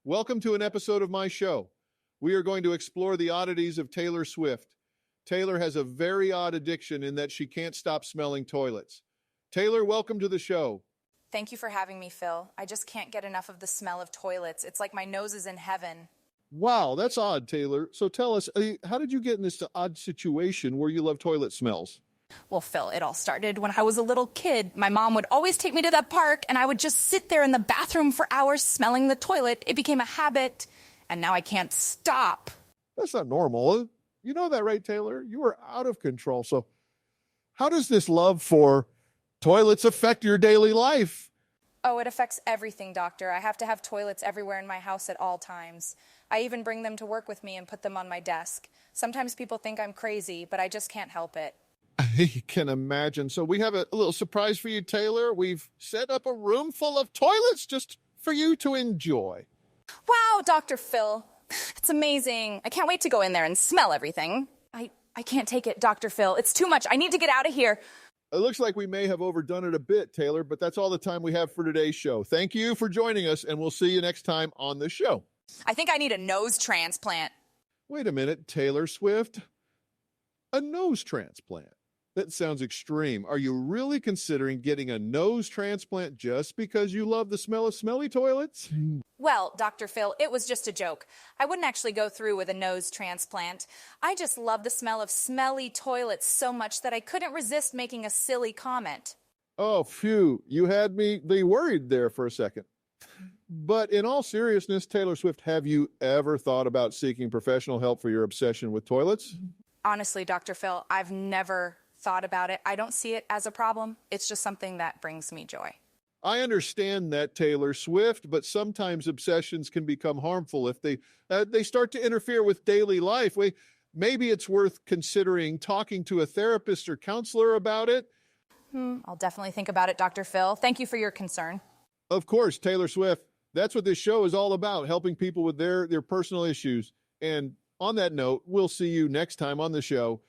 Welcome to an episode of my show. We are going to explore the oddities of Taylor Swift. Taylor has a very odd addiction in that she can't stop smelling toilets. Taylor, welcome to the show. Thank you for having me, Phil. I just can't get enough of the smell of toilets. It's like my nose is in heaven. Wow, that's odd, Taylor. So tell us, how did you get in this odd situation where you love toilet smells? Well, Phil, it all started when I was a little kid. My mom would always take me to the park, and I would just sit there in the bathroom for hours smelling the toilet. It became a habit, and now I can't stop. That's not normal. You know that, right, Taylor? You are out of control. So how does this love for toilets affect your daily life? Oh, it affects everything, Doctor. I have to have toilets everywhere in my house at all times. I even bring them to work with me and put them on my desk. Sometimes people think I'm crazy, but I just can't help it. I can imagine. So we have a little surprise for you, Taylor. We've set up a room full of toilets just for you to enjoy. Wow, Dr. Phil. It's amazing. I can't wait to go in there and smell everything. I can't take it, Dr. Phil. It's too much. I need to get out of here. It looks like we may have overdone it a bit, Taylor, but that's all the time we have for today's show. Thank you for joining us, and we'll see you next time on the show. I think I need a nose transplant. Wait a minute, Taylor Swift? A nose transplant? That sounds extreme. Are you really considering getting a nose transplant just because you love the smell of smelly toilets? Well, Dr. Phil, it was just a joke. I wouldn't actually go through with a nose transplant. I just love the smell of smelly toilets so much that I couldn't resist making a silly comment. Oh, phew. You had me worried there for a second. But in all seriousness, Taylor Swift, have you ever thought about seeking professional help for your obsession with toilets? Honestly, Dr. Phil, I've never thought about it. I don't see it as a problem. It's just something that brings me joy. I understand that, Taylor Swift, but sometimes obsessions can become harmful if they start to interfere with daily life. Maybe it's worth considering talking to a therapist or counselor about it. I'll definitely think about it, Dr. Phil. Thank you for your concern. Of course, Taylor Swift. That's what this show is all about, helping people with their personal issues. And on that note, we'll see you next time on the show.